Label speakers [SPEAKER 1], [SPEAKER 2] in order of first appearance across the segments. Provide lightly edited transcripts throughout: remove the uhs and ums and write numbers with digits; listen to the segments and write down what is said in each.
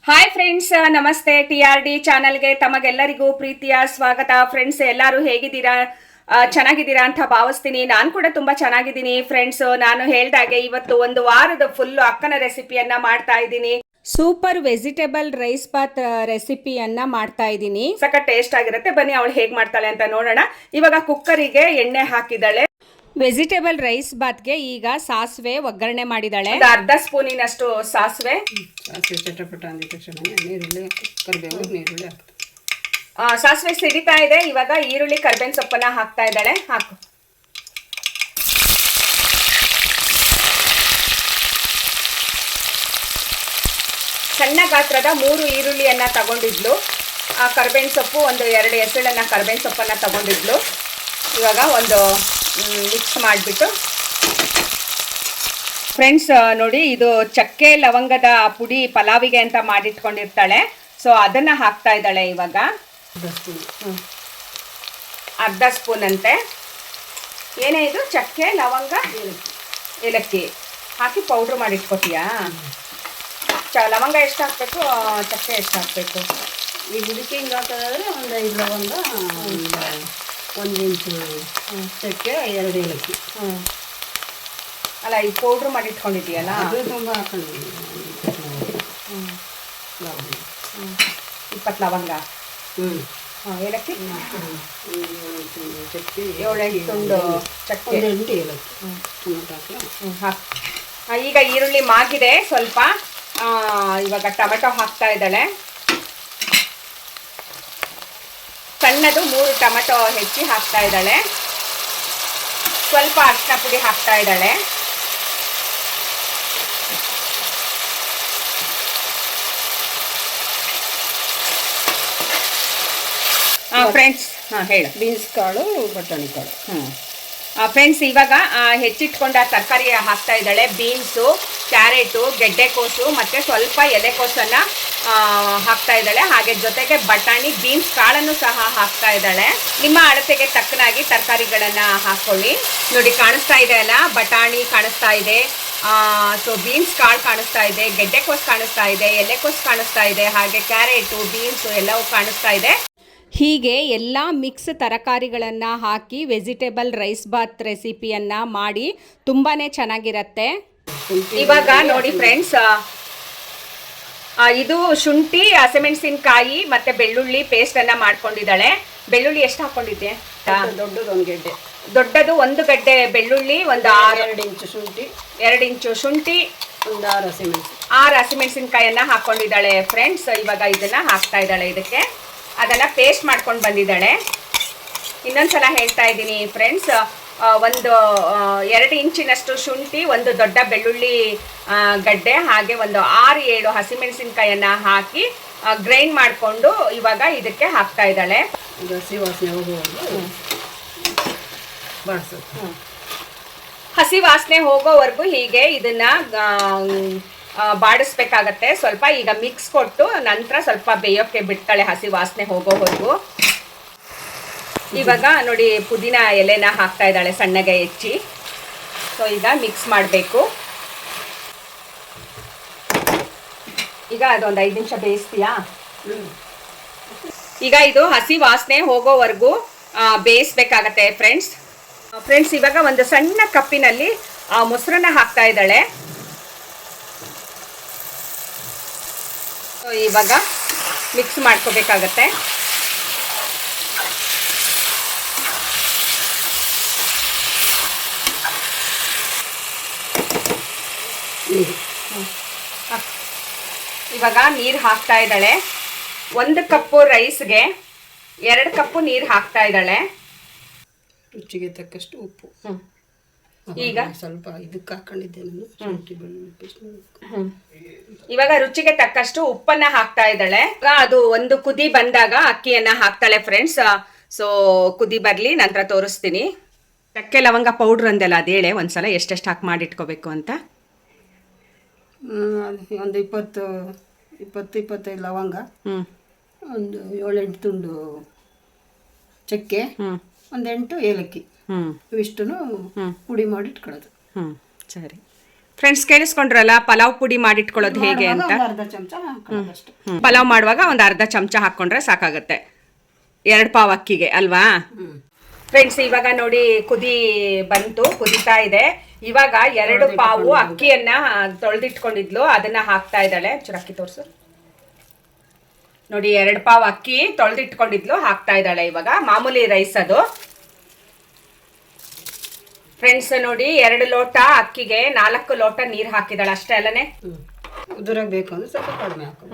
[SPEAKER 1] Hi friends, ನಮಸ್ತೆ. TRD ಚಾನಲ್ಗೆ ತಮಗೆಲ್ಲರಿಗೂ ಪ್ರೀತಿಯ ಸ್ವಾಗತ. ಫ್ರೆಂಡ್ಸ್, ಎಲ್ಲರೂ ಹೇಗಿದ್ದೀರಾ? ಚೆನ್ನಾಗಿದ್ದೀರಾ ಅಂತ ಭಾವಿಸ್ತೀನಿ. ನಾನು ಕೂಡ ತುಂಬಾ ಚೆನ್ನಾಗಿದ್ದೀನಿ. ಫ್ರೆಂಡ್ಸ್, ನಾನು ಹೇಳ್ದಾಗೆ ಇವತ್ತು ಒಂದು ವಾರದ ಫುಲ್ ಅಕ್ಕನ ರೆಸಿಪಿಯನ್ನ ಮಾಡ್ತಾ ಇದ್ದೀನಿ. ಸೂಪರ್ ವೆಜಿಟೇಬಲ್ ರೈಸ್ ಬಾತ್ ರೆಸಿಪಿಯನ್ನ ಮಾಡ್ತಾ ಇದ್ದೀನಿ. ಸಖತ್ ಟೇಸ್ಟ್ ಆಗಿರುತ್ತೆ. ಬನ್ನಿ ಅವಳು ಹೇಗೆ ಮಾಡ್ತಾಳೆ ಅಂತ ನೋಡೋಣ. ಇವಾಗ ಕುಕ್ಕರಿಗೆ ಎಣ್ಣೆ ಹಾಕಿದ್ದಾಳೆ. ವೆಜಿಟೇಬಲ್ ರೈಸ್ ಬಾತ್ಗೆ ಈಗ ಸಾಸಿವೆ ಒಗ್ಗರಣೆ ಮಾಡಿದಾಳೆ. ಅರ್ಧ ಸ್ಪೂನಿನಷ್ಟು ಸಾಸಿವೆ
[SPEAKER 2] ಚಟಪಟ ಅಂದ ತಕ್ಷಣ ನೀರುಳ್ಳಿ ಕರಿಬೇವು ನೀರುಳ್ಳಿ ಹಾಕ್ತಾರೆ.
[SPEAKER 1] ಸಾಸಿವೆ ಸಿಡಿತಾ ಇದೆ. ಇವಾಗ ಈರುಳ್ಳಿ ಕರಿಬೇವಿನ ಸೊಪ್ಪನ್ನ ಹಾಕ್ತಾ ಇದ್ದಾಳೆ. ಹಾಕು. ಸಣ್ಣ ಗಾತ್ರದ 3 ಈರುಳ್ಳಿಯನ್ನ ತಗೊಂಡಿದ್ಲು. ಕರಿಬೇವಿನ ಸೊಪ್ಪು ಒಂದು 2 ಎಸಳನ್ನ ಕರಿಬೇವಿನ ಸೊಪ್ಪನ್ನ ತಗೊಂಡಿದ್ಲು. ಇವಾಗ ಒಂದು ಮಿಕ್ಸ್ ಮಾಡಿಬಿಟ್ಟು ಫ್ರೆಂಡ್ಸ್ ನೋಡಿ, ಇದು ಚಕ್ಕೆ ಲವಂಗದ ಪುಡಿ ಪಲಾವಿಗೆ ಅಂತ ಮಾಡಿಟ್ಕೊಂಡಿರ್ತಾಳೆ. ಸೊ ಅದನ್ನು ಹಾಕ್ತಾ ಇದ್ದಾಳೆ. ಇವಾಗ ಅರ್ಧ ಸ್ಪೂನ್ ಅಂತೆ. ಏನೇ ಇದು? ಚಕ್ಕೆ ಲವಂಗ ಏಲಕ್ಕಿ ಹಾಕಿ ಪೌಡ್ರ್ ಮಾಡಿಟ್ಕೊತೀಯಾ? ಲವಂಗ ಎಷ್ಟು ಹಾಕಬೇಕು, ಚಕ್ಕೆ ಎಷ್ಟು ಹಾಕಬೇಕು?
[SPEAKER 2] ಈಗ ಇದಕ್ಕೆ ಹಿಂಗೆ ಹಾಕೋದಾದ್ರೆ ಒಂದು 5 ಲವಂಗ, 1 ಇಂಚು ಚಕ್ಕೆ, 2 ಏಲಕ್ಕಿ.
[SPEAKER 1] ಅಲ್ಲ, ಈ ಪೌಡ್ರ್ ಮಾಡಿಟ್ಕೊಂಡಿದ್ದೀಯಲ್ಲ,
[SPEAKER 2] ಅದು ತುಂಬ ಹಾಕೊಂಡಿದ್ದೀನಿ. ಲವಂಗ
[SPEAKER 1] 20 ಲವಂಗ, ಏಲಕ್ಕಿ 7-8 ತುಂಡು ಚಕ್ಕೆ,
[SPEAKER 2] 8 ಏಲಕ್ಕಿ, ಟೊಮೆಟೊ
[SPEAKER 1] ಹಾಕಿ. ಈಗ ಈರುಳ್ಳಿ ಮಾಗಿದೆ ಸ್ವಲ್ಪ. ಇವಾಗ ಟೊಮೆಟೊ ಹಾಕ್ತಾ ಇದ್ದಾಳೆ. ಸಣ್ಣದು 3 ಟೊಮೆಟೊ ಹೆಚ್ಚಿ ಹಾಕ್ತಾ ಇದ್ದಾಳೆ. ಸ್ವಲ್ಪ ಅರಿಶಿನ ಪುಡಿ ಹಾಕ್ತಾ ಇದ್ದಾಳೆ. ಫ್ರೆಂಡ್ಸ್, ಹೇಳು.
[SPEAKER 2] ಬೀನ್ಸ್ ಕಾಳು, ಬಟಾಣಿ ಕಾಳು.
[SPEAKER 1] ಫ್ರೆಂಡ್ಸ್, ಇವಾಗ ಹೆಚ್ಚಿಟ್ಕೊಂಡ ತರಕಾರಿ ಹಾಕ್ತಾ ಇದ್ದಾಳೆ. ಬೀನ್ಸು, ಕ್ಯಾರೆಟು, ಗೆಡ್ಡೆಕೋಸು ಮತ್ತು ಸ್ವಲ್ಪ ಎಲೆಕೋಸನ್ನು ಹಾಕ್ತಾ ಇದ್ದಾಳೆ. ಹಾಗೆ ಜೊತೆಗೆ ಬಟಾಣಿ, ಬೀನ್ಸ್ ಕಾಳನ್ನು ಸಹ ಹಾಕ್ತಾ ಇದ್ದಾಳೆ. ನಿಮ್ಮ ಅಳತೆಗೆ ತಕ್ಕನಾಗಿ ತರಕಾರಿಗಳನ್ನು ಹಾಕ್ಕೊಳ್ಳಿ. ನೋಡಿ, ಕಾಣಿಸ್ತಾ ಇದೆ ಅಲ್ಲ, ಬಟಾಣಿ ಕಾಣಿಸ್ತಾ ಇದೆ, ಸೊ ಬೀನ್ಸ್ ಕಾಳು ಕಾಣಿಸ್ತಾ ಇದೆ, ಗೆಡ್ಡೆಕೋಸು ಕಾಣಿಸ್ತಾ ಇದೆ, ಎಲೆಕೋಸು ಕಾಣಿಸ್ತಾ ಇದೆ, ಹಾಗೆ ಕ್ಯಾರೆಟು, ಬೀನ್ಸು ಎಲ್ಲವೂ ಕಾಣಿಸ್ತಾ ಇದೆ. ಹೀಗೆ ಎಲ್ಲ ಮಿಕ್ಸ್ ತರಕಾರಿಗಳನ್ನು ಹಾಕಿ ವೆಜಿಟೇಬಲ್ ರೈಸ್ ಬಾತ್ ರೆಸಿಪಿಯನ್ನು ಮಾಡಿ ತುಂಬಾ ಚೆನ್ನಾಗಿರುತ್ತೆ. ಇವಾಗ ನೋಡಿ ಫ್ರೆಂಡ್ಸ್, ಇದು ಶುಂಠಿ, ಹಸಿಮೆಣಸಿನಕಾಯಿ ಮತ್ತು ಬೆಳ್ಳುಳ್ಳಿ ಪೇಸ್ಟನ್ನು ಮಾಡ್ಕೊಂಡಿದ್ದಾಳೆ. ಬೆಳ್ಳುಳ್ಳಿ ಎಷ್ಟು ಹಾಕ್ಕೊಂಡಿದ್ದೆ?
[SPEAKER 2] ದೊಡ್ಡದು 1 ಗೆಡ್ಡೆ,
[SPEAKER 1] ದೊಡ್ಡದು 1 ಗಡ್ಡೆ ಬೆಳ್ಳುಳ್ಳಿ, ಒಂದು
[SPEAKER 2] 2 ಇಂಚು ಶುಂಠಿ,
[SPEAKER 1] 2 ಇಂಚು ಶುಂಠಿ,
[SPEAKER 2] ಒಂದು 6 ಹಸಿಮೆಣಸು,
[SPEAKER 1] 6 ಹಸಿಮೆಣಸಿನಕಾಯನ್ನು ಹಾಕ್ಕೊಂಡಿದ್ದಾಳೆ. ಫ್ರೆಂಡ್ಸ್, ಇವಾಗ ಇದನ್ನು ಹಾಕ್ತಾ ಇದ್ದಾಳೆ. ಇದಕ್ಕೆ ಅದನ್ನು ಪೇಸ್ಟ್ ಮಾಡ್ಕೊಂಡು ಬಂದಿದ್ದಾಳೆ. ಇನ್ನೊಂದ್ಸಲ ಹೇಳ್ತಾ ಇದ್ದೀನಿ ಫ್ರೆಂಡ್ಸ್, ಒಂದು 2 ಇಂಚಿನಷ್ಟು ಶುಂಠಿ, ಒಂದು ದೊಡ್ಡ ಬೆಳ್ಳುಳ್ಳಿ ಗಡ್ಡೆ, ಹಾಗೆ ಒಂದು 6-7 ಹಸಿಮೆಣಸಿನಕಾಯನ್ನು ಹಾಕಿ ಗ್ರೈಂಡ್ ಮಾಡಿಕೊಂಡು ಇವಾಗ ಇದಕ್ಕೆ ಹಾಕ್ತಾ ಇದ್ದಾಳೆ.
[SPEAKER 2] ಹಸಿ ವಾಸನೆ ಹೋಗುವವರೆಗೂ ಬಾಡಿಸೋದು.
[SPEAKER 1] ಹಸಿ ವಾಸನೆ ಹೋಗೋವರೆಗೂ ಹೀಗೆ ಇದನ್ನು ಬಾಡಿಸ್ಬೇಕಾಗತ್ತೆ ಸ್ವಲ್ಪ. ಈಗ ಮಿಕ್ಸ್ ಕೊಟ್ಟು ನಂತರ ಸ್ವಲ್ಪ ಬೇಯೋಕ್ಕೆ ಬಿಡ್ತಾಳೆ ಹಸಿ ವಾಸನೆ ಹೋಗೋವರೆಗೂ. ಇವಾಗ ನೋಡಿ, ಪುದೀನ ಎಲೆನ ಹಾಕ್ತಾ ಇದ್ದಾಳೆ ಸಣ್ಣಗೆ ಹೆಚ್ಚಿ. ಸೊ ಈಗ ಮಿಕ್ಸ್ ಮಾಡಬೇಕು. ಈಗ ಅದೊಂದು 5 ನಿಮಿಷ ಬೇಯಿಸ್ತೀಯಾ? ಈಗ ಇದು ಹಸಿ ವಾಸನೆ ಹೋಗೋವರೆಗೂ ಬೇಯಿಸ್ಬೇಕಾಗತ್ತೆ ಫ್ರೆಂಡ್ಸ್. ಇವಾಗ ಒಂದು ಸಣ್ಣ ಕಪ್ಪಿನಲ್ಲಿ ಮೊಸರನ್ನ ಹಾಕ್ತಾ ಇದ್ದಾಳೆ. ಇವಾಗ ಮಿಕ್ಸ್ ಮಾಡ್ಕೋಬೇಕಾಗತ್ತೆ. ಇವಾಗ ನೀರು ಹಾಕ್ತಾ ಇದ್ದಾಳೆ. 1 ಕಪ್ಪು ರೈಸ್ಗೆ 2 ಕಪ್ಪು ನೀರು ಹಾಕ್ತಾ ಇದ್ದಾಳೆ.
[SPEAKER 2] ರುಚಿಗೆ ತಕ್ಕಷ್ಟು ಉಪ್ಪು.
[SPEAKER 1] ಈಗ
[SPEAKER 2] ಸ್ವಲ್ಪ ಇದಕ್ಕೆ ಹಾಕೊಂಡಿದ್ದೆ ನಾನು, ಶುಂಠಿ ಬೆಳ್ಳುಳ್ಳಿ ಪೇಸ್ಟ್.
[SPEAKER 1] ಇವಾಗ ರುಚಿಗೆ ತಕ್ಕಷ್ಟು ಉಪ್ಪನ್ನ ಹಾಕ್ತಾ ಇದ್ದಾಳೆ. ಅದು ಒಂದು ಕುದಿ ಬಂದಾಗ ಅಕ್ಕಿಯನ್ನ ಹಾಕ್ತಾಳೆ ಫ್ರೆಂಡ್ಸ್. ಸೊ ಕುದಿ ಬರಲಿ, ನಂತರ ತೋರಿಸ್ತೀನಿ. ಚಕ್ಕೆ ಲವಂಗ ಪೌಡ್ರ್ ಅಂದೆಲ್ಲ ಅದು ಹೇಳೆ ಒಂದ್ಸಲ ಎಷ್ಟೆಷ್ಟು ಹಾಕಿ ಮಾಡಿಟ್ಕೋಬೇಕು ಅಂತ.
[SPEAKER 2] ಒಂದು 20-25 ಲವಂಗ, ಒಂದು 7-8 ತುಂಡು ಚಕ್ಕೆ, ಒಂದು 8 ಏಲಕ್ಕಿ, ಇವಿಷ್ಟನ್ನು ಪುಡಿ ಮಾಡಿ ಇಟ್ಕೊಳ್ಳೋದು.
[SPEAKER 1] ಸರಿ. ಫ್ರೆಂಡ್ಸ್ ಕೇಳಿಸ್ಕೊಂಡ್ರಲ್ಲ ಪಲಾವ್ ಪುಡಿ ಮಾಡಿಟ್ಕೊಳ್ಳೋದು ಹೇಗೆ ಅಂತ.
[SPEAKER 2] ಒಂದು ಅರ್ಧ ಚಮಚ ಹಾಕೋದಷ್ಟು.
[SPEAKER 1] ಪಲಾವ್ ಮಾಡುವಾಗ ಒಂದು ಅರ್ಧ ಚಮಚ ಹಾಕ್ಕೊಂಡ್ರೆ ಸಾಕಾಗುತ್ತೆ 2 ಪಾವ್ ಅಕ್ಕಿಗೆ ಅಲ್ವಾ. ಫ್ರೆಂಡ್ಸ್ ಇವಾಗ ನೋಡಿ ಕುದೀತಾ ಇದೆ. ಇವಾಗ 2 ಪಾವು ಅಕ್ಕಿಯನ್ನ ತೊಳೆದಿಟ್ಕೊಂಡಿದ್ಲು ಅದನ್ನ ಹಾಕ್ತಾ ಇದ್ದಾಳೆ. ಅಕ್ಕಿ ತೋರ್ಸು ನೋಡಿ, 2 ಪಾವ್ ಅಕ್ಕಿ ತೊಳೆದಿಟ್ಕೊಂಡಿದ್ಲು ಹಾಕ್ತಾ ಇದ್ದಾಳೆ. ಇವಾಗ ಮಾಮೂಲಿ ರೈಸ್ ಅದು. ಫ್ರೆಂಡ್ಸ್ ನೋಡಿ 2 ಲೋಟ ಅಕ್ಕಿಗೆ 4 ಲೋಟ ನೀರು ಹಾಕಿದಾಳೆ ಅಷ್ಟೇ ಅಲ್ಲನೆ.
[SPEAKER 2] ಉದುರಾಗಿ ಬೇಕು ಅಂದ್ರೆ ಸ್ವಲ್ಪ ಕಡಿಮೆ ಹಾಕೋದು.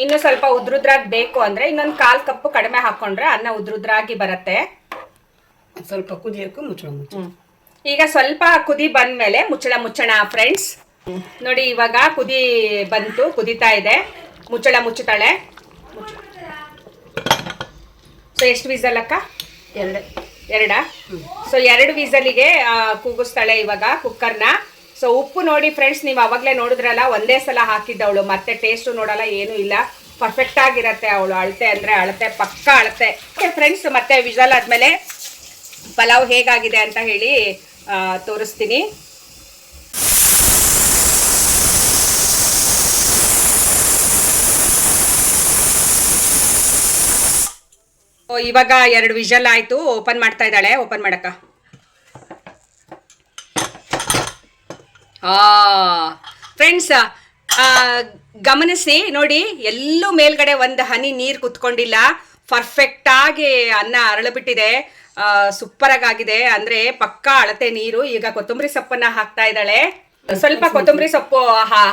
[SPEAKER 1] ಇನ್ನು ಸ್ವಲ್ಪ ಉದ್ರುದ್ರಾಗಿ ಬೇಕು ಅಂದ್ರೆ ಇನ್ನೊಂದು 1/4 ಕಪ್ ಕಡಿಮೆ ಹಾಕೊಂಡ್ರೆ ಅನ್ನ ಉದ್ರುದ್ರಾಗಿ ಬರುತ್ತೆ.
[SPEAKER 2] ಸ್ವಲ್ಪ ಕುದಿಯೋಕ್ಕೂ ಮುಚ್ಚಳ.
[SPEAKER 1] ಈಗ ಸ್ವಲ್ಪ ಕುದಿ ಬಂದ್ಮೇಲೆ ಮುಚ್ಚೋಣ ಫ್ರೆಂಡ್ಸ್. ನೋಡಿ ಇವಾಗ ಕುದೀತಾ ಇದೆ. ಮುಚ್ಚಳ ಮುಚ್ಚುತ್ತಾಳೆ. ಸೊ ಎಷ್ಟು ವಿಸಲ್ ಅಕ್ಕ? 2. ಸೊ 2 ವಿಸಲಿಗೆ ಕೂಗಿಸ್ತಾಳೆ ಇವಾಗ ಕುಕ್ಕರ್ನ. ಸೊ ಉಪ್ಪು ನೋಡಿ ಫ್ರೆಂಡ್ಸ್, ನೀವು ಅವಾಗಲೇ ನೋಡಿದ್ರಲ್ಲ, ಒಂದೇ ಸಲ ಹಾಕಿದ್ದವಳು, ಮತ್ತೆ ಟೇಸ್ಟು ನೋಡಲ್ಲ, ಏನೂ ಇಲ್ಲ, ಪರ್ಫೆಕ್ಟ್ ಆಗಿರತ್ತೆ ಅವಳು. ಅಳತೆ ಅಂದರೆ ಅಳತೆ, ಪಕ್ಕ ಅಳತೆ. ಓಕೆ ಫ್ರೆಂಡ್ಸ್, ಮತ್ತೆ ವಿಸಲ್ ಆದಮೇಲೆ ಪಲಾವ್ ಹೇಗಾಗಿದೆ ಅಂತ ಹೇಳಿ ತೋರಿಸ್ತೀನಿ. ಇವಾಗ 2 ವಿಷಲ್ ಆಯ್ತು. ಓಪನ್ ಮಾಡ್ತಾ ಇದ್ದಾಳೆ. ಓಪನ್ ಮಾಡಕ್ಕ. ಫ್ರೆಂಡ್ಸ್ ಗಮನಿಸಿ ನೋಡಿ, ಎಲ್ಲೂ ಮೇಲ್ಗಡೆ ಒಂದು ಹನಿ ನೀರು ಕುತ್ಕೊಂಡಿಲ್ಲ. ಪರ್ಫೆಕ್ಟ್ ಆಗಿ ಅನ್ನ ಅರಳಬಿಟ್ಟಿದೆ. ಸೂಪರ್ ಆಗಿದೆ ಅಂದ್ರೆ ಪಕ್ಕಾ ಅಳತೆ ನೀರು. ಈಗ ಕೊತ್ತಂಬರಿ ಸೊಪ್ಪನ್ನ ಹಾಕ್ತಾ ಇದ್ದಾಳೆ. ಸ್ವಲ್ಪ ಕೊತ್ತಂಬರಿ ಸೊಪ್ಪು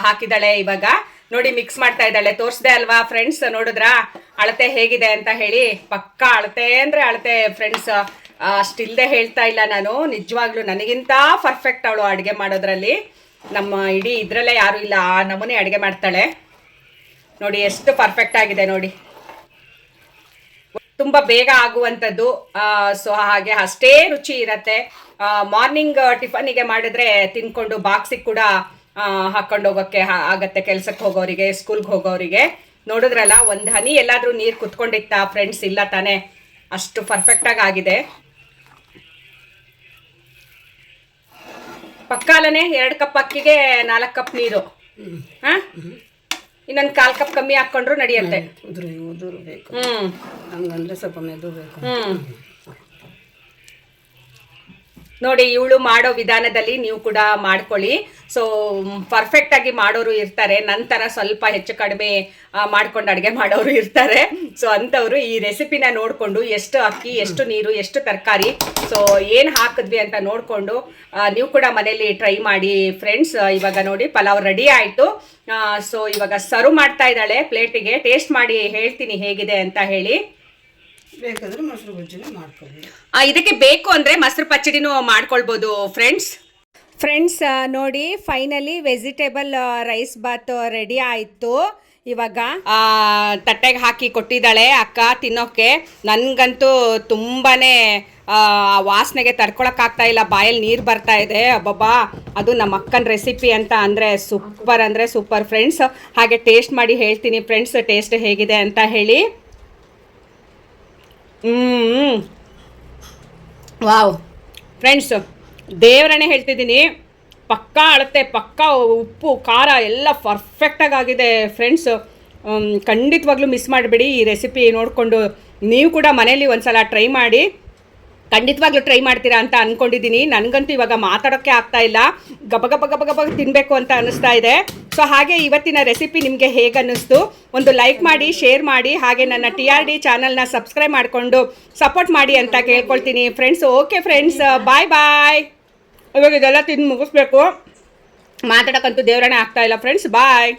[SPEAKER 1] ಹಾಕಿದಾಳೆ. ಇವಾಗ ನೋಡಿ ಮಿಕ್ಸ್ ಮಾಡ್ತಾ ಇದ್ದಾಳೆ. ತೋರಿಸ್ದೆ ಅಲ್ವಾ ಫ್ರೆಂಡ್ಸ್, ನೋಡಿದ್ರ ಅಳತೆ ಹೇಗಿದೆ ಅಂತ ಹೇಳಿ. ಪಕ್ಕಾ ಅಳತೆ ಅಂದ್ರೆ ಅಳತೆ ಫ್ರೆಂಡ್ಸ್. ಅಷ್ಟಿಲ್ದೆ ಹೇಳ್ತಾ ಇಲ್ಲ ನಾನು, ನಿಜವಾಗ್ಲೂ ನನಗಿಂತ ಪರ್ಫೆಕ್ಟ್ ಅವಳು ಅಡುಗೆ ಮಾಡೋದ್ರಲ್ಲಿ. ನಮ್ಮ ಇಡೀ ಇದ್ರಲ್ಲೇ ಯಾರು ಇಲ್ಲ, ಆ ನಮೂನೆ ಅಡುಗೆ ಮಾಡ್ತಾಳೆ ನೋಡಿ. ಎಷ್ಟು ಪರ್ಫೆಕ್ಟ್ ಆಗಿದೆ ನೋಡಿ. ತುಂಬ ಬೇಗ ಆಗುವಂಥದ್ದು. ಸೊ ಹಾಗೆ ಅಷ್ಟೇ ರುಚಿ ಇರತ್ತೆ. ಮಾರ್ನಿಂಗ್ ಟಿಫನಿಗೆ ಮಾಡಿದ್ರೆ ತಿನ್ಕೊಂಡು ಬಾಕ್ಸಿಗೆ ಕೂಡ ಹಾಕೊಂಡು ಹೋಗೋಕ್ಕೆ ಆಗತ್ತೆ, ಕೆಲ್ಸಕ್ಕೆ ಹೋಗೋರಿಗೆ, ಸ್ಕೂಲ್ಗೆ ಹೋಗೋರಿಗೆ. ನೋಡಿದ್ರಲ್ಲ, ಒಂದು ಹನಿ ಎಲ್ಲಾದರೂ ನೀರು ಕುತ್ಕೊಂಡಿತ್ತಾ ಫ್ರೆಂಡ್ಸ್? ಇಲ್ಲ ತಾನೇ. ಅಷ್ಟು ಪರ್ಫೆಕ್ಟಾಗಿ ಆಗಿದೆ. ಪಕ್ಕಾಲನೆ 2 ಕಪ್ ಅಕ್ಕಿಗೆ 4 ಕಪ್ ನೀರು. ಇನ್ನೊಂದು 1/4 ಕಪ್ ಕಮ್ಮಿ ಹಾಕೊಂಡ್ರು ನಡೆಯುತ್ತೆ.
[SPEAKER 2] ಉದುರು ಬೇಕು. ಹಂಗಂದ್ರೆ ಸ್ವಲ್ಪ ಮೆದು ಬೇಕು.
[SPEAKER 1] ನೋಡಿ, ಇವಳು ಮಾಡೋ ವಿಧಾನದಲ್ಲಿ ನೀವು ಕೂಡ ಮಾಡ್ಕೊಳ್ಳಿ. ಸೊ ಪರ್ಫೆಕ್ಟ್ ಆಗಿ ಮಾಡೋರು ಇರ್ತಾರೆ, ನಂತರ ಸ್ವಲ್ಪ ಹೆಚ್ಚು ಕಡಿಮೆ ಮಾಡ್ಕೊಂಡು ಅಡುಗೆ ಮಾಡೋರು ಇರ್ತಾರೆ. ಸೊ ಅಂಥವ್ರು ಈ ರೆಸಿಪಿನ ನೋಡಿಕೊಂಡು ಎಷ್ಟು ಅಕ್ಕಿ, ಎಷ್ಟು ನೀರು, ಎಷ್ಟು ತರಕಾರಿ, ಸೊ ಏನು ಹಾಕಿದ್ವಿ ಅಂತ ನೋಡಿಕೊಂಡು ನೀವು ಕೂಡ ಮನೇಲಿ ಟ್ರೈ ಮಾಡಿ ಫ್ರೆಂಡ್ಸ್. ಇವಾಗ ನೋಡಿ ಪಲಾವ್ ರೆಡಿ ಆಯಿತು. ಸೊ ಇವಾಗ ಸರ್ವ್ ಮಾಡ್ತಾ ಇದ್ದಾಳೆ ಪ್ಲೇಟಿಗೆ. ಟೇಸ್ಟ್ ಮಾಡಿ ಹೇಳ್ತೀನಿ ಹೇಗಿದೆ ಅಂತ ಹೇಳಿ.
[SPEAKER 2] ಬೇಕಾದ್ರೆ ಮೊಸರು ಬಜ್ಜಿನೂ ಮಾಡ್ಕೊಳ್ಳಿ.
[SPEAKER 1] ಇದಕ್ಕೆ ಬೇಕು ಅಂದರೆ ಮೊಸರು ಪಚ್ಚಡಿನೂ ಮಾಡ್ಕೊಳ್ಬೋದು ಫ್ರೆಂಡ್ಸ್. ನೋಡಿ finally vegetable rice bath ready ಆಯಿತು. ಇವಾಗ ತಟ್ಟೆಗೆ ಹಾಕಿ ಕೊಟ್ಟಿದ್ದಾಳೆ ಅಕ್ಕ ತಿನ್ನೋಕ್ಕೆ. ನನಗಂತೂ ತುಂಬಾ ವಾಸನೆಗೆ ತಡ್ಕೊಳಕ್ಕಾಗ್ತಾ ಇಲ್ಲ, ಬಾಯಲ್ಲಿ ನೀರು ಬರ್ತಾ ಇದೆ. ಅಬ್ಬಬ್ಬಾ, ಅದು ನಮ್ಮ ಅಕ್ಕನ ರೆಸಿಪಿ ಅಂತ ಅಂದರೆ ಸೂಪರ್ ಫ್ರೆಂಡ್ಸ್. ಹಾಗೆ ಟೇಸ್ಟ್ ಮಾಡಿ ಹೇಳ್ತೀನಿ ಫ್ರೆಂಡ್ಸ್ ಟೇಸ್ಟ್ ಹೇಗಿದೆ ಅಂತ ಹೇಳಿ. ವಾವ್ ಫ್ರೆಂಡ್ಸ್, ದೇವರನ್ನೇ ಹೇಳ್ತಿದ್ದೀನಿ, ಪಕ್ಕಾ ಅಳತೆ, ಪಕ್ಕಾ ಉಪ್ಪು ಖಾರ ಎಲ್ಲ ಪರ್ಫೆಕ್ಟಾಗಿ ಆಗಿದೆ ಫ್ರೆಂಡ್ಸ್. ಖಂಡಿತವಾಗ್ಲೂ ಮಿಸ್ ಮಾಡಬೇಡಿ ಈ ರೆಸಿಪಿ ನೋಡಿಕೊಂಡು. ನೀವು ಕೂಡ ಮನೇಲಿ ಒಂದ್ಸಲ ಟ್ರೈ ಮಾಡಿ. ಖಂಡಿತವಾಗ್ಲೂ ಟ್ರೈ ಮಾಡ್ತೀರಾ ಅಂತ ಅಂದ್ಕೊಂಡಿದ್ದೀನಿ. ನನಗಂತೂ ಇವಾಗ ಮಾತಾಡೋಕ್ಕೆ ಆಗ್ತಾ ಇಲ್ಲ, ಗಬ ತಿನ್ನಬೇಕು ಅಂತ ಅನ್ನಿಸ್ತಾ ಇದೆ. ಸೊ ಹಾಗೆ ಇವತ್ತಿನ ರೆಸಿಪಿ ನಿಮಗೆ ಹೇಗೆ ಅನ್ನಿಸ್ತು ಒಂದು ಲೈಕ್ ಮಾಡಿ, ಶೇರ್ ಮಾಡಿ, ಹಾಗೆ ನನ್ನ TRD ಚಾನಲ್ನ ಸಬ್ಸ್ಕ್ರೈಬ್ ಮಾಡಿಕೊಂಡು ಸಪೋರ್ಟ್ ಮಾಡಿ ಅಂತ ಕೇಳ್ಕೊಳ್ತೀನಿ ಫ್ರೆಂಡ್ಸ್. ಓಕೆ ಫ್ರೆಂಡ್ಸ್, ಬಾಯ್. ಇವಾಗ ಇದೆಲ್ಲ ತಿಂದು ಮುಗಿಸ್ಬೇಕು. ಮಾತಾಡೋಕ್ಕಂತೂ ದೇವರೇ ಆಗ್ತಾ ಇಲ್ಲ ಫ್ರೆಂಡ್ಸ್. ಬಾಯ್.